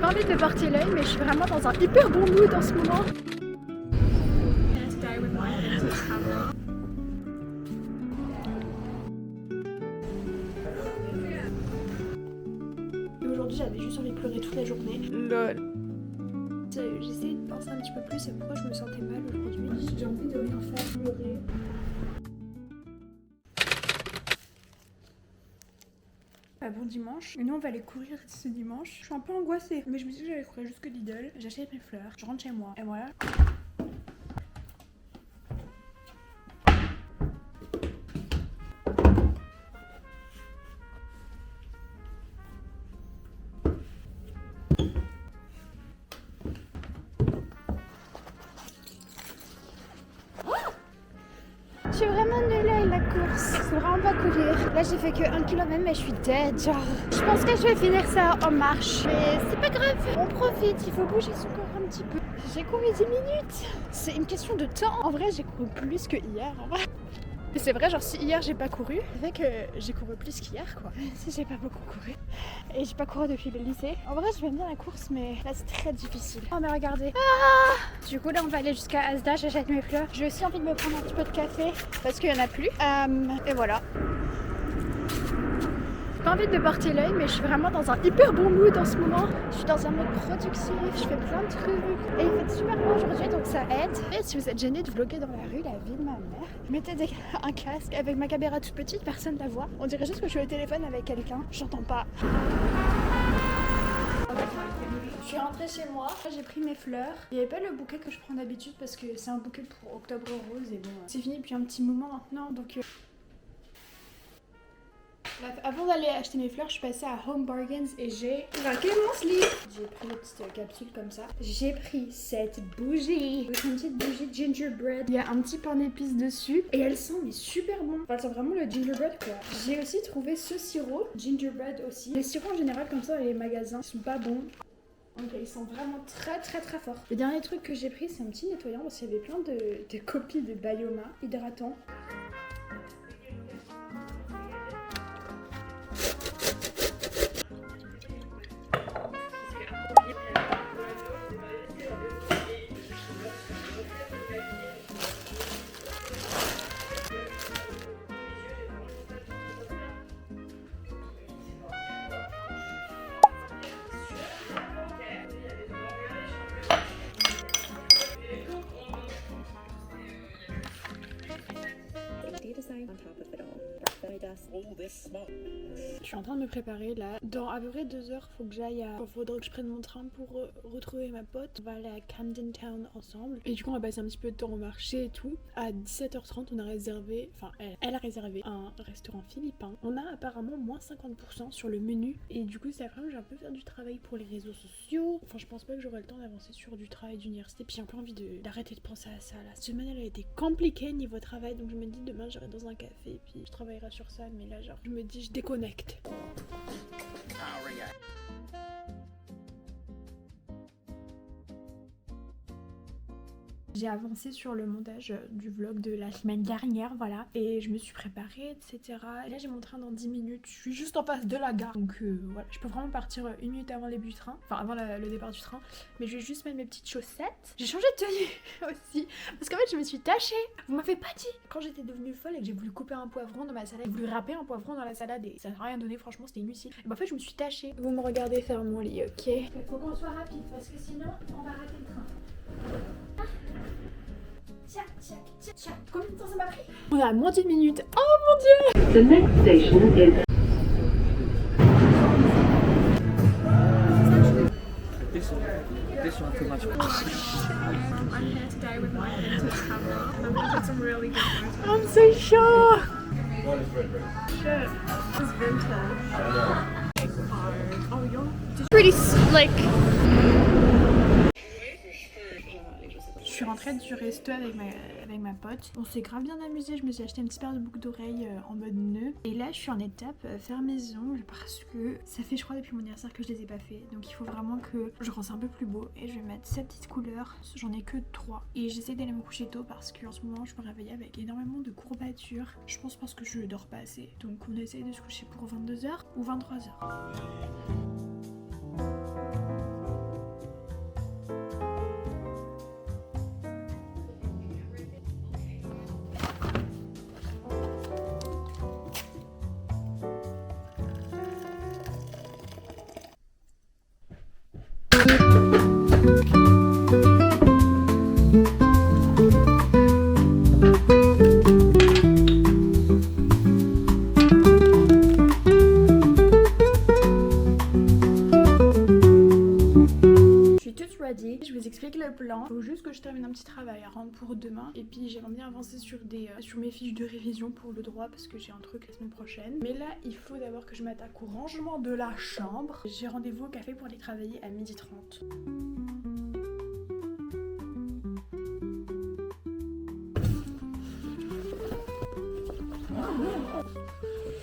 pas envie de me porter l'œil, mais je suis vraiment dans un hyper bon mood en ce moment. Et aujourd'hui, j'avais juste envie de pleurer toute la journée. Lol. J'essaie de penser un petit peu plus à pourquoi je me sentais mal aujourd'hui. J'ai envie de rien faire, pleurer. Bon dimanche, et nous on va aller courir ce dimanche. Je suis un peu angoissée, mais je me dis que j'allais courir jusque Lidl. J'achète mes fleurs, je rentre chez moi, et voilà. Je suis vraiment nulle à la course, je peux vraiment pas courir. Là j'ai fait que 1 km mais je suis dead, genre. Je pense que je vais finir ça en marche. Mais c'est pas grave, on profite, il faut bouger son corps un petit peu. J'ai couru 10 minutes, c'est une question de temps. En vrai j'ai couru plus que hier, en vrai. Mais c'est vrai, genre si hier j'ai pas couru, c'est vrai que j'ai couru plus qu'hier quoi. Si j'ai pas beaucoup couru. Et j'ai pas couru depuis le lycée. En vrai je vais bien la course mais là c'est très difficile. Oh mais regardez. Du coup là on va aller jusqu'à Asda, j'achète mes fleurs. J'ai aussi envie de me prendre un petit peu de café parce qu'il y en a plus. Et voilà. J'ai pas envie de me porter l'œil mais je suis vraiment dans un hyper bon mood en ce moment. Je suis dans un mode productif, je fais plein de trucs. Et il fait super beau aujourd'hui donc ça aide. Et si vous êtes gêné de vlogger dans la rue, la vie de ma mère, mettez un casque avec ma caméra toute petite, personne la voit. On dirait juste que je suis au téléphone avec quelqu'un, j'entends pas. Je suis rentrée chez moi, j'ai pris mes fleurs. Il n'y avait pas le bouquet que je prends d'habitude parce que c'est un bouquet pour Octobre Rose et bon, c'est fini depuis un petit moment maintenant donc... Bref, avant d'aller acheter mes fleurs, je suis passée à Home Bargains et j'ai craqué mon slip. J'ai pris une petite capsule comme ça. J'ai pris cette bougie. C'est une petite bougie gingerbread. Il y a un petit pain d'épices dessus et elle sent mais super bon. Enfin, c'est vraiment le gingerbread quoi. J'ai aussi trouvé ce sirop, gingerbread aussi. Les sirops en général comme ça dans les magasins, ils sont pas bons. Ok, ils sont vraiment très très très forts. Le dernier truc que j'ai pris, c'est un petit nettoyant parce qu'il y avait plein de copies de Bioma hydratant. Je suis en train de me préparer là. Dans à peu près 2 heures, faut que j'aille à... faudrait que je prenne mon train pour retrouver ma pote. On va aller à Camden Town ensemble. Et du coup, on va passer un petit peu de temps au marché et tout. À 17h30, on a réservé... Enfin, elle a réservé un restaurant philippin. On a apparemment moins 50% sur le menu. Et du coup, c'est après que j'ai un peu faire du travail pour les réseaux sociaux. Enfin, je pense pas que j'aurai le temps d'avancer sur du travail d'université. Puis j'ai un peu envie d'arrêter de penser à ça. La semaine, elle a été compliquée niveau travail. Donc je me dis, demain, j'irai dans un café. Puis je travaillerai sur ça. Mais là, genre, je me dis, je déconnecte. J'ai avancé sur le montage du vlog de la semaine dernière, voilà, et je me suis préparée, etc. Et là j'ai mon train dans 10 minutes, je suis juste en face de la gare, donc voilà, je peux vraiment partir 1 minute avant le début du train, enfin avant le départ du train, mais je vais juste mettre mes petites chaussettes. J'ai changé de tenue aussi, parce qu'en fait je me suis tachée, vous m'avez pas dit. Quand j'étais devenue folle et que j'ai voulu couper un poivron dans ma salade, j'ai voulu râper un poivron dans la salade et ça n'a rien donné, franchement c'était inutile. Et bah, en fait je me suis tachée. Vous me regardez faire mon lit, ok? Il faut qu'on soit rapide, parce que sinon on va rater le train. Tiens. Combien de temps ça m'a pris? On est à moins d'1 minute. Oh mon dieu! The next station is... This one too much. I'm here today with my vintage camera and I'm going to put some really good photos. I'm so sure! Shit, it's vintage. Oh, you're Pretty like... Je suis rentrée du resto avec ma pote. On s'est grave bien amusé. Je me suis acheté une petite paire de boucles d'oreilles en mode nœud. Et là, je suis en étape faire maison parce que ça fait, je crois, depuis mon anniversaire que je les ai pas fait. Donc il faut vraiment que je rende ça un peu plus beau. Et je vais mettre ces petites couleurs. J'en ai que 3. Et j'essaie d'aller me coucher tôt parce qu'en ce moment, je me réveille avec énormément de courbatures. Je pense parce que je dors pas assez. Donc on essaye de se coucher pour 22h ou 23h. Je vous explique le plan. Il faut juste que je termine un petit travail à rendre pour demain. Et puis j'aimerais bien avancer sur mes fiches de révision pour le droit parce que j'ai un truc la semaine prochaine. Mais là, il faut d'abord que je m'attaque au rangement de la chambre. J'ai rendez-vous au café pour aller travailler à 12h30.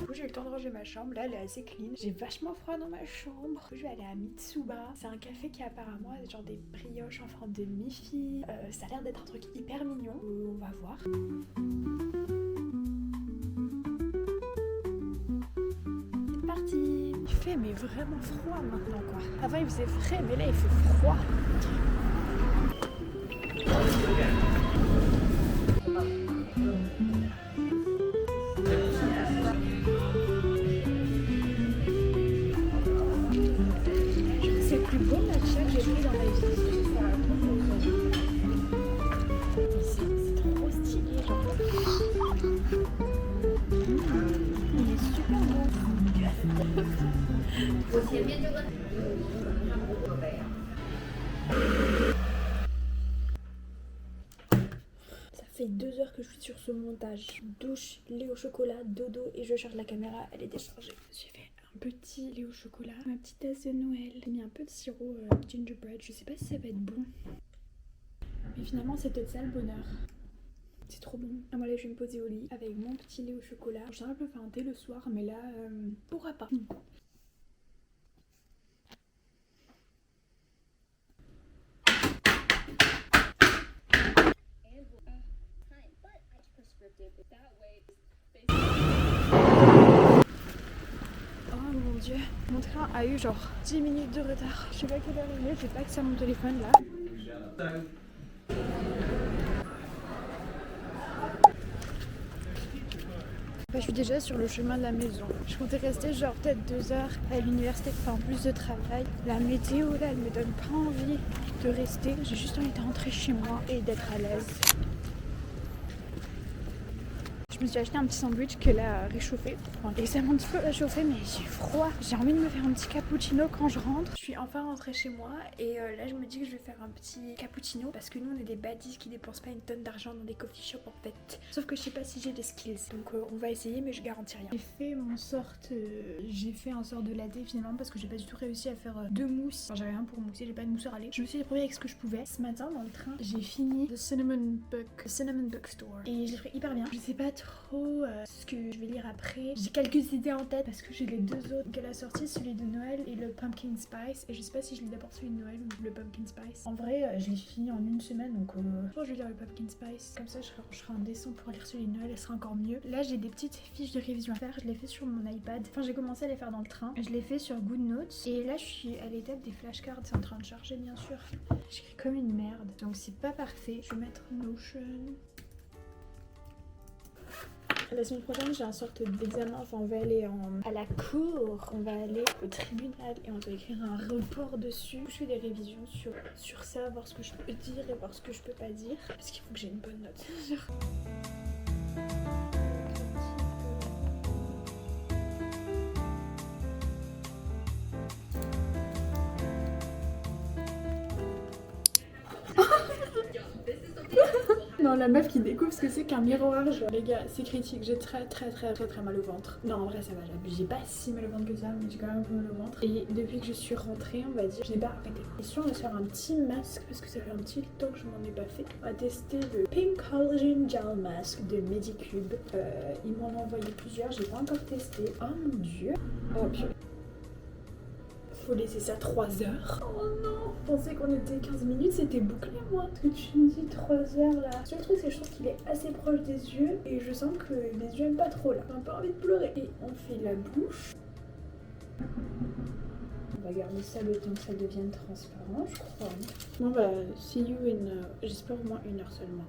Du coup j'ai eu le temps de ranger ma chambre, là elle est assez clean. J'ai vachement froid dans ma chambre. Je vais aller à Mitsuba. C'est un café qui apparemment a genre des brioches en forme de mi-fille. Ça a l'air d'être un truc hyper mignon. On va voir. C'est parti. Il fait mais vraiment froid maintenant quoi. Avant il faisait frais mais là il fait froid. Ça fait 2 heures que je suis sur ce montage. Douche, lait au chocolat, dodo et je charge la caméra, elle est déchargée. J'ai fait un petit lait au chocolat, ma petite tasse de Noël. J'ai mis un peu de sirop gingerbread, je sais pas si ça va être bon. Mais finalement c'est peut-être ça le bonheur. C'est trop bon. Ah, moi là je vais me poser au lit avec mon petit lait au chocolat. Je un peu faire un thé le soir mais là pourra pas. Oh mon dieu, mon train a eu genre 10 minutes de retard. Je sais pas quelle heure il est, j'ai pas que ça mon téléphone là. Je suis déjà sur le chemin de la maison. Je comptais rester genre peut-être 2 heures à l'université pour faire plus de travail. La météo là elle me donne pas envie de rester. J'ai juste envie de rentrer chez moi et d'être à l'aise. Je me suis acheté un petit sandwich que là réchauffé. Et ça m'a un petit peu réchauffé mais j'ai froid. J'ai envie de me faire un petit cappuccino quand je rentre. Je suis enfin rentrée chez moi et là je me dis que je vais faire un petit cappuccino parce que nous on est des baddies qui dépensent pas une tonne d'argent dans des coffee shops en fait. Sauf que je sais pas si j'ai des skills. Donc on va essayer mais je garantis rien. J'ai fait un sort de latte finalement parce que j'ai pas du tout réussi à faire de mousse. Enfin j'avais rien pour mousser, j'ai pas de mousseur à lait. Je me suis débrouillée avec ce que je pouvais. Ce matin dans le train j'ai fini The Cinnamon Book Store et je l'ai fait hyper bien. Je sais pas trop ce que je vais lire après. J'ai quelques idées en tête parce que j'ai les 2 autres qu'elle a sorti, celui de Noël et le Pumpkin Spice. Et je sais pas si je lis d'abord celui de Noël ou le Pumpkin Spice. En vrai, je l'ai fini en 1 semaine donc je vais lire le Pumpkin Spice. Comme ça, je serai indécent pour lire celui de Noël, elle sera encore mieux. Là, j'ai des petites fiches de révision à faire. Je l'ai fait sur mon iPad. Enfin, j'ai commencé à les faire dans le train. Je l'ai fait sur GoodNotes. Et là, je suis à l'étape des flashcards. C'est en train de charger, bien sûr. J'écris comme une merde. Donc, c'est pas parfait. Je vais mettre Notion. La semaine prochaine j'ai un sorte d'examen, enfin on va aller à la cour, on va aller au tribunal et on va écrire un rapport dessus. Je fais des révisions sur ça, voir ce que je peux dire et voir ce que je peux pas dire. Parce qu'il faut que j'ai une bonne note. Non, la meuf qui découvre ce que c'est qu'un miroir, genre, les gars, c'est critique, j'ai très mal au ventre. Non, en vrai, ça va, j'ai pas si mal au ventre que ça, mais j'ai quand même un peu mal au ventre. Et depuis que je suis rentrée, on va dire, je n'ai pas arrêté. Et si on va se faire un petit masque, parce que ça fait un petit temps que je m'en ai pas fait, on va tester le Pink Collagen Gel Mask de Medicube. Ils m'en ont envoyé plusieurs, j'ai pas encore testé. Oh mon dieu. Oh purée. Faut laisser ça 3 heures. Oh non, je pensais qu'on était 15 minutes, c'était bouclé moi. Ce que tu me dis 3 heures là. Le seul truc c'est que je trouve qu'il est assez proche des yeux et je sens que les yeux aiment pas trop là. J'ai un peu envie de pleurer. Et on fait la bouche. On va garder ça le temps que ça devienne transparent, je crois. Bon bah, see you in... j'espère au moins 1 heure seulement.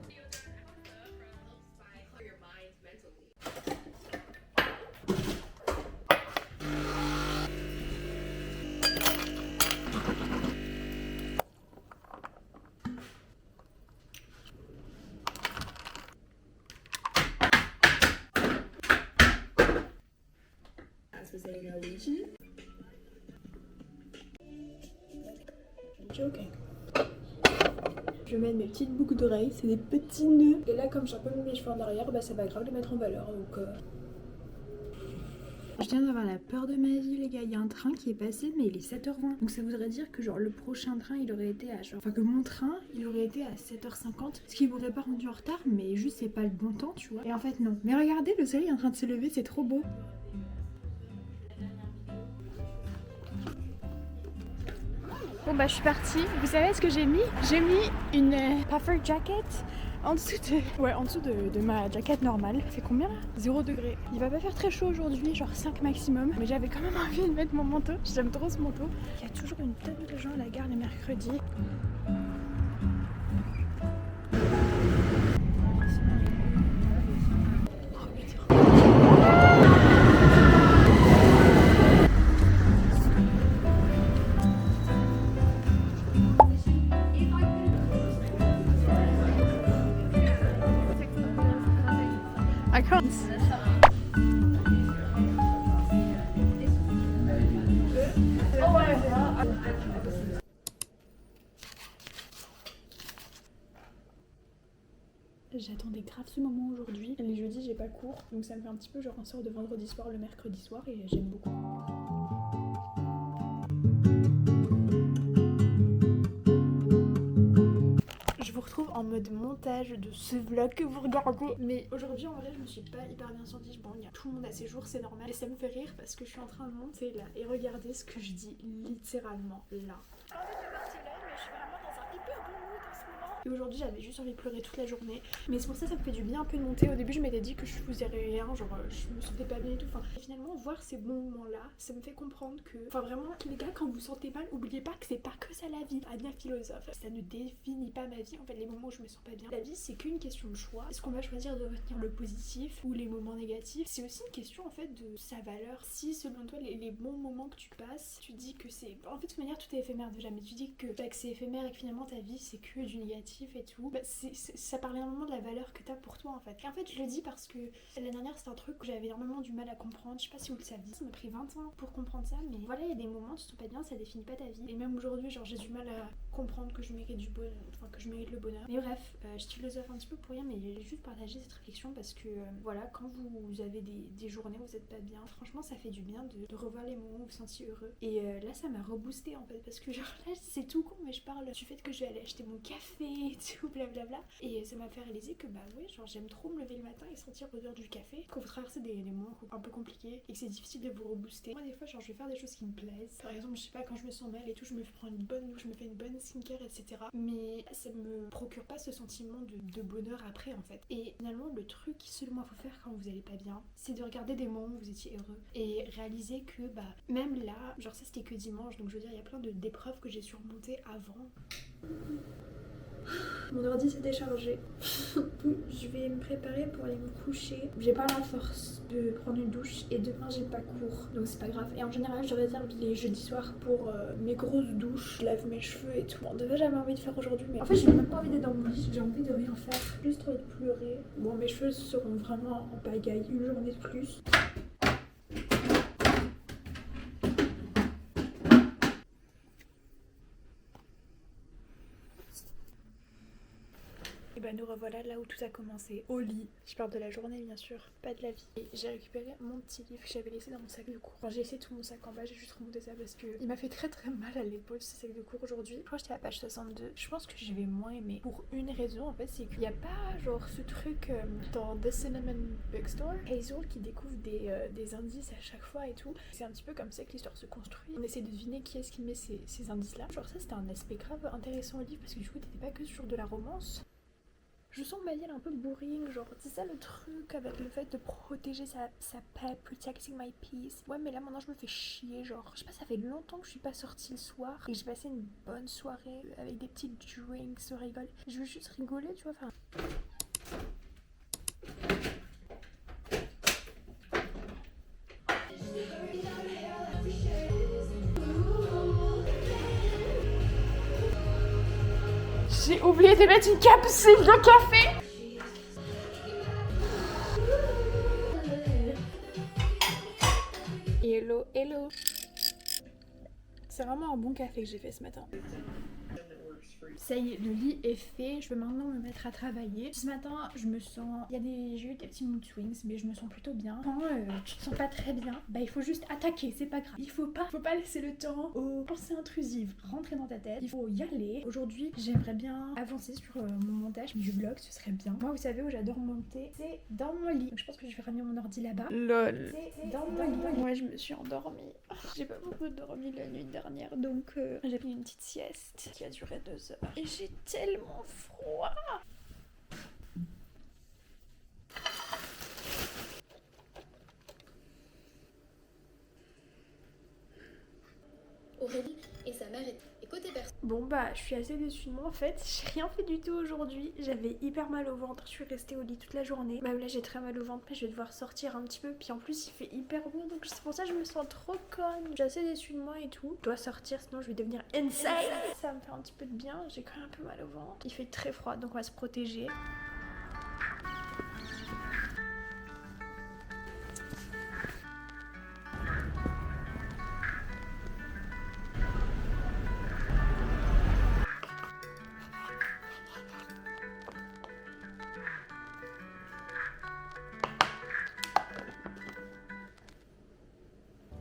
Joking. Je mets mes petites boucles d'oreilles, c'est des petits nœuds. Et là, comme j'ai un peu mis mes cheveux en arrière, bah c'est pas grave de les mettre en valeur. Donc je viens d'avoir la peur de ma vie les gars, il y a un train qui est passé mais il est 7h20. Donc ça voudrait dire que genre le prochain train il aurait été à genre... Enfin que mon train il aurait été à 7h50. Ce qui m'aurait pas rendu en retard mais juste c'est pas le bon temps tu vois. Et en fait non. Mais regardez le soleil est en train de se lever, c'est trop beau. Bon bah je suis partie. Vous savez ce que j'ai mis? J'ai mis une puffer jacket en dessous de ma jaquette normale. C'est combien là? 0 degré. Il va pas faire très chaud aujourd'hui, genre 5 maximum. Mais j'avais quand même envie de mettre mon manteau. J'aime trop ce manteau. Il y a toujours une tonne de gens à la gare les mercredis. I can't. J'attendais grave ce moment aujourd'hui. Les jeudis j'ai pas cours, donc ça me fait un petit peu genre un sort de vendredi soir le mercredi soir et j'aime beaucoup. Je vous retrouve en mode montage de ce vlog que vous regardez. Mais aujourd'hui en vrai je me suis pas hyper bien sentie. Bon, il y a tout le monde à ses jours, c'est normal. Et ça me fait rire parce que je suis en train de monter là. Et regardez ce que je dis littéralement là. En fait le parti là, mais je suis vraiment dans un hyper bon mood en ce moment. Et aujourd'hui j'avais juste envie de pleurer toute la journée. Mais c'est pour ça que ça me fait du bien un peu de monter. Au début je m'étais dit que je faisais rien, genre je me sentais pas bien et tout. Enfin, et finalement voir ces bons moments là, ça me fait comprendre que... Enfin vraiment les gars, quand vous vous sentez mal, oubliez pas que c'est pas que ça la vie. Ania philosophe, ça ne définit pas ma vie. En fait les moments où je me sens pas bien, la vie c'est qu'une question de choix. Est-ce qu'on va choisir de retenir le positif ou les moments négatifs? C'est aussi une question en fait de sa valeur. Si selon toi les bons moments que tu passes, tu dis que c'est... En fait de toute manière tout est éphémère déjà, mais tu dis que c'est éphémère et que finalement ta vie c'est que du négatif et tout, bah, ça parle énormément de la valeur que t'as pour toi en fait. Et en fait je le dis parce que l'année dernière c'était un truc que j'avais énormément du mal à comprendre. Je sais pas si vous le saviez, ça m'a pris 20 ans pour comprendre ça, mais voilà, il y a des moments tu te sens pas bien, ça définit pas ta vie. Et même aujourd'hui genre j'ai du mal à comprendre que je mérite du bonheur, enfin que je mérite le bonheur. Mais bref, je philosophe un petit peu pour rien, mais j'ai juste partagé cette réflexion parce que voilà, quand vous avez des journées où vous êtes pas bien, franchement ça fait du bien de revoir les moments où vous vous sentiez heureux. Et là ça m'a reboosté en fait parce que genre là c'est tout con mais je parle du fait que je vais aller acheter mon café et tout blablabla. Et ça m'a fait réaliser que bah ouais, genre j'aime trop me lever le matin et sentir l'odeur du café. Quand vous traversez des moments un peu compliqués et que c'est difficile de vous rebooster, moi des fois genre je vais faire des choses qui me plaisent. Par exemple je sais pas, quand je me sens mal et tout, je me prends une bonne douche, je me fais une bonne skincare etc. Mais ça me procure pas ce sentiment de bonheur après en fait. Et finalement le truc selon moi faut faire quand vous allez pas bien, c'est de regarder des moments où vous étiez heureux et réaliser que bah même là, genre ça c'était que dimanche, donc je veux dire il y a plein d'épreuves que j'ai surmontées avant. Mon ordi s'est déchargé. Je vais me préparer pour aller me coucher. J'ai pas la force de prendre une douche et demain j'ai pas cours, donc c'est pas grave. Et en général je réserve les jeudis soirs pour mes grosses douches, je lave mes cheveux et tout. Bon, de fait j'avais envie de faire aujourd'hui, mais en fait j'ai même pas envie d'être dans mon lit, j'ai envie de rien faire, juste envie de pleurer. Bon, mes cheveux seront vraiment en pagaille une journée de plus. Et bah nous revoilà là où tout a commencé, au lit. Je parle de la journée bien sûr, pas de la vie. Et j'ai récupéré mon petit livre que j'avais laissé dans mon sac de cours. Enfin, j'ai laissé tout mon sac en bas, j'ai juste remonté ça parce que il m'a fait très très mal à l'épaule ce sac de cours aujourd'hui. Je crois que j'étais à la page 62. Je pense que je vais moins aimer. Pour une raison en fait, c'est qu'il n'y a pas genre ce truc dans The Cinnamon Bookstore, Hazel qui découvre des indices à chaque fois et tout. C'est un petit peu comme ça que l'histoire se construit. On essaie de deviner qui est-ce qui met ces indices là. Genre ça c'était un aspect grave intéressant au livre parce que du coup t'étais pas que sur de la romance. Je sens ma vie un peu boring, genre c'est ça le truc avec le fait de protéger sa paix, protecting my peace. Ouais mais là maintenant je me fais chier, genre je sais pas, ça fait longtemps que je suis pas sortie le soir et j'ai passé une bonne soirée avec des petits drinks, on rigole. Je veux juste rigoler tu vois, enfin... J'ai oublié de mettre une capsule de café. Hello, hello. C'est vraiment un bon café que j'ai fait ce matin. Ça y est, le lit est fait, je peux maintenant me mettre à travailler. Ce matin, j'ai eu des petits mood swings, mais je me sens plutôt bien. Quand tu te sens pas très bien, bah il faut juste attaquer, c'est pas grave. Il faut pas laisser le temps aux pensées intrusives rentrer dans ta tête. Il faut y aller. Aujourd'hui, j'aimerais bien avancer sur mon montage du vlog, ce serait bien. Moi, vous savez où j'adore monter, c'est dans mon lit. Donc, je pense que je vais ramener mon ordi là-bas. Lol. C'est dans mon lit. Moi je me suis endormie. J'ai pas beaucoup dormi la nuit dernière, donc j'ai pris une petite sieste qui a duré 2 heures. Et j'ai tellement froid. Aurélie et sa mère et côté perso. Bon bah je suis assez déçue de moi en fait, j'ai rien fait du tout aujourd'hui, j'avais hyper mal au ventre, je suis restée au lit toute la journée. Même là j'ai très mal au ventre mais je vais devoir sortir un petit peu, puis en plus il fait hyper bon donc c'est pour ça que je me sens trop conne. Je suis assez déçue de moi et tout, je dois sortir sinon je vais devenir insane. Ça va me faire un petit peu de bien, j'ai quand même un peu mal au ventre. Il fait très froid donc on va se protéger.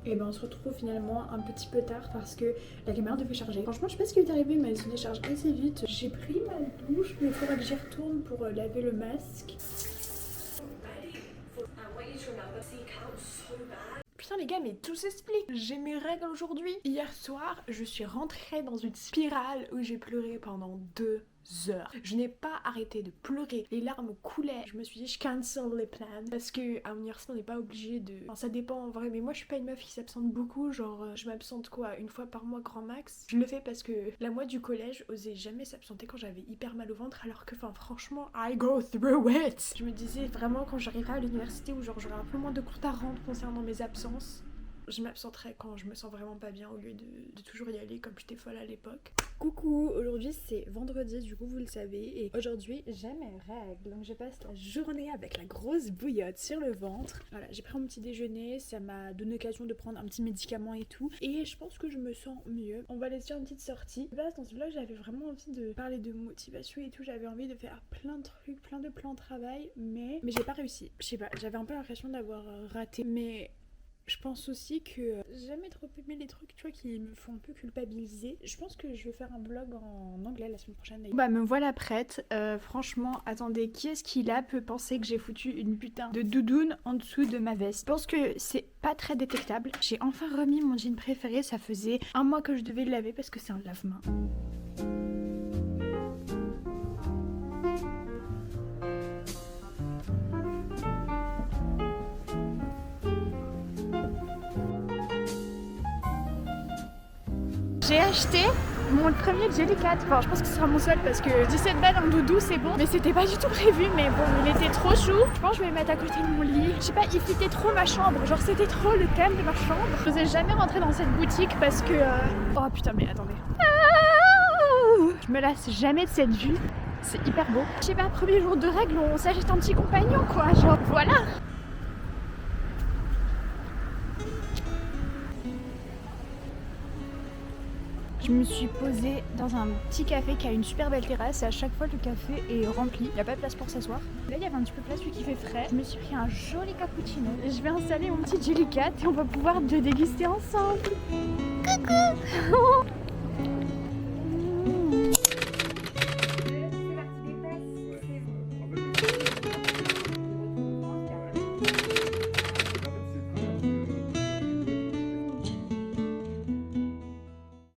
Et ben on se retrouve finalement un petit peu tard parce que la caméra devait charger. Franchement je sais pas ce qui est arrivé mais elle se décharge assez vite. J'ai pris ma douche mais il faudra que j'y retourne pour laver le masque. Putain les gars mais tout s'explique. J'ai mes règles aujourd'hui. Hier soir je suis rentrée dans une spirale où j'ai pleuré pendant 2 heures. Je n'ai pas arrêté de pleurer, les larmes coulaient. Je me suis dit je cancel les plans parce que à l'université on n'est pas obligé de... Enfin ça dépend en vrai mais moi je suis pas une meuf qui s'absente beaucoup, genre je m'absente quoi une fois par mois grand max. Je le fais parce que la moi du collège osait jamais s'absenter quand j'avais hyper mal au ventre alors que enfin franchement I go through it. Je me disais vraiment quand j'arriverai à l'université où genre j'aurai un peu moins de compte à rendre concernant mes absences, je m'absenterai quand je me sens vraiment pas bien au lieu de toujours y aller comme j'étais folle à l'époque. Coucou, aujourd'hui c'est vendredi du coup vous le savez et aujourd'hui j'ai mes règles donc je passe la journée avec la grosse bouillotte sur le ventre. Voilà j'ai pris mon petit déjeuner, ça m'a donné l'occasion de prendre un petit médicament et tout et je pense que je me sens mieux. On va aller faire une petite sortie. Dans ce vlog j'avais vraiment envie de parler de motivation et tout, j'avais envie de faire plein de trucs, plein de plans de travail mais j'ai pas réussi. Je sais pas, j'avais un peu l'impression d'avoir raté mais... Je pense aussi que j'ai jamais trop aimé les trucs tu vois qui me font un peu culpabiliser. Je pense que je vais faire un vlog en anglais la semaine prochaine. Bah me voilà prête. Franchement, attendez, qui est-ce qui là peut penser que j'ai foutu une putain de doudoune en dessous de ma veste? Je pense que c'est pas très détectable. J'ai enfin remis mon jean préféré, ça faisait 1 mois que je devais le laver parce que c'est un lave-main. J'ai acheté mon premier Jellycat. Enfin, je pense que ce sera mon seul parce que 17 balles en doudou c'est bon. Mais c'était pas du tout prévu. Mais bon, il était trop chou. Je pense que je vais le mettre à côté de mon lit. Je sais pas, il fitait trop ma chambre. Genre, c'était trop le thème de ma chambre. Je n'osais jamais rentrer dans cette boutique parce que. Oh putain, mais attendez. Je me lasse jamais de cette vue. C'est hyper beau. Je sais pas, premier jour de règles, on s'achète un petit compagnon quoi. Genre, voilà. Je me suis posée dans un petit café qui a une super belle terrasse et à chaque fois le café est rempli, il n'y a pas de place pour s'asseoir. Là il y avait un petit peu de place vu qu'il fait frais. Je me suis pris un joli cappuccino et je vais installer mon petit Jellycat et on va pouvoir le déguster ensemble. Coucou.